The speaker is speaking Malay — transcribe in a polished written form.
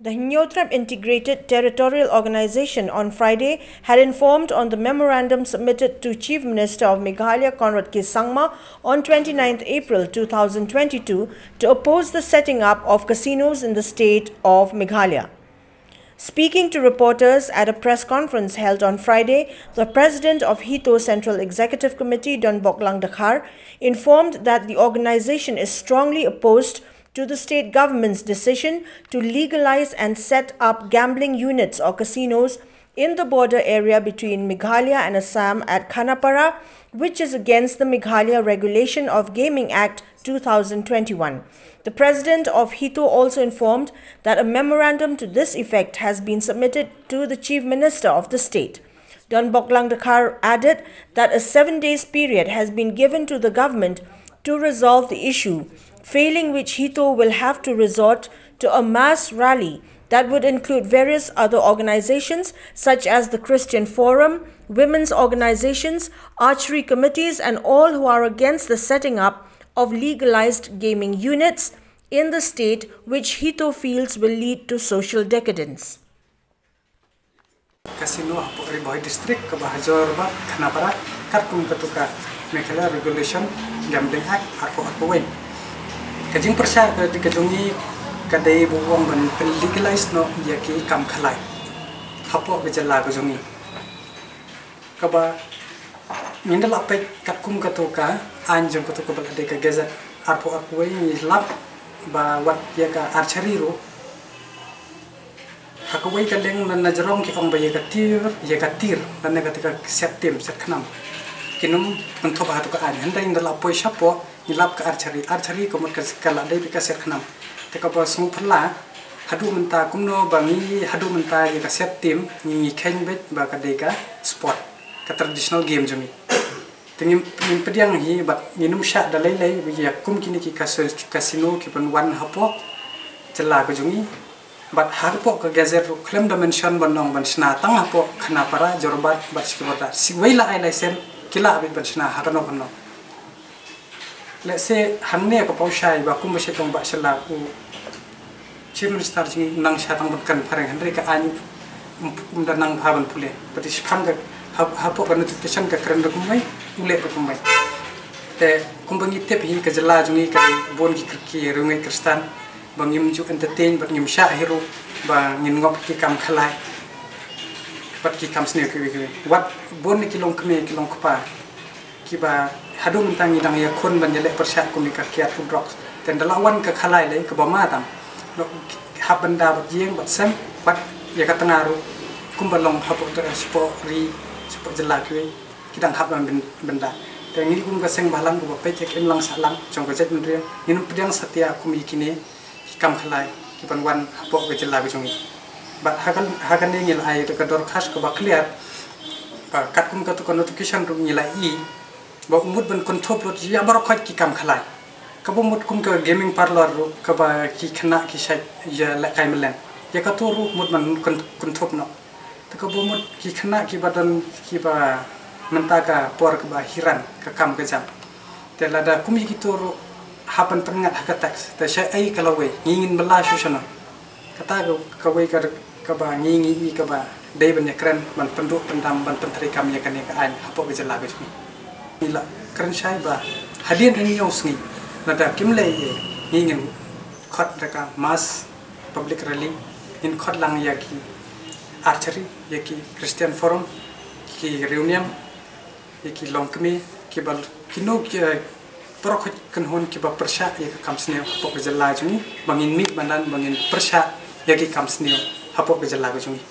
The HYNNIEWTREP Integrated Territorial Organization on Friday had informed on the memorandum submitted to Chief Minister of Meghalaya Conrad K. Sangma on 29 April 2022 to oppose the setting up of casinos in the state of Meghalaya. Speaking to reporters at a press conference held on Friday, the President of Hito Central Executive Committee, Don Boklang Dakhar, informed that the organization is strongly opposed to the state government's decision to legalize and set up gambling units or casinos in the border area between Meghalaya and Assam at Khanapara, which is against the Meghalaya Regulation of Gaming Act 2021. The President of Hito also informed that a memorandum to this effect has been submitted to the Chief Minister of the state. Don Boklang Dakhar added that a 7-day period has been given to the government to resolve the issue, failing which Hito will have to resort to a mass rally that would include various other organizations such as the Christian Forum, women's organizations, archery committees and all who are against the setting up of legalized gaming units in the state, which Hito feels will lead to social decadence. Casino Riboy District ke Bahajor ba Khanapara kartum ketuka Meghalaya Regulation Gambling Act arpo way. Kajing persya di kadungi kadai buwang ban legalized no yaki kam khalai. Hapo gejala gojungi. Kaba mindal apek katkum ketuka anjung ketuka balade ka gazet arpo way ni lap ba wat yaka archery ro. Hakaway kaleng na najarong ki ong ba yakatir na negatika set team set khanam kinum untho ba to ka an handa indala poisa po nilap ka archery ko ka kala dai ka set khanam te ka ba sung phla hadu menta kumno bangi hadu menta yaka set team ni khen bet ba ka dai ka sport ka traditional game jumi tingim pediang hi bat minum sha dalai bi yakum kini ki casino ki pan wan hapo chela ko jumi bat harpo ke gazer claim dimension banong bansna tang hapo Khanapara jorbat bat sikibata sigwaila ai license kila abi bansna harano banong let's say hanne ko pausai ba kum se tong ba sela u chief minister jingi nang satang kan pareng handre ka ani danang bhaban pule pati sikham ga hapo kan notification ka kren kumai ule kumai te kumbangi tep hi ka jala jungi ka bon ki rungai kristan bangim ju entertain bat ngim sha hero ba ngin ngop ki kam khalai bat ki kam sne ki wat bon ki long kme ki long kpa ki ba hadu mentang idang ya khon ban yele persya kum ka kiat kum rock ten dalawan ka khalai le ka ba ma tam hab banda bat yeng bat sem bat ya ka tangaru kum ba long hapo ter spo jela ki kidang hab ban benda te ngi kum ka seng balang ko ba pe check in lang salang chong ka jet ndriang nin pediang satya kum ikine kam khalai ki pan wan hapo ke jela bi chungi bat hakan ni ngil ai to ka dor khas ko ba clear ba kat kum ka to notification ru ngila I ba umut ban kon thop lot ya bar khot ki kam khalai ka bo mut kum ka gaming parlor ru ka ba ki khana ki sai ya la kai melen ya ka to ru mut man kon thop no to ka bo mut ki khana ki badan ki ba menta ka por ka ba hiran ka kam ka jam te lada kum ki to ru hapan pengat hakatak ta shay ai kalaway ngingin bala susana kata kaway ka ba ngingi ka ba dai ban yakran ban pendu pendam ban pentri kam ya kan ya an hapo gejala ge nila kran shay ba hadien ni osngi nada kimle ngingin khot raka mass public rally in khot lang yaki archery yaki Christian Forum ki reunion yaki longkme ki bal kino ki Perok kenhon ki ba persya ya kam sneo hapo gejala jungi bangin mi banan bangin persya ya ki kam sneo hapo gejala jungi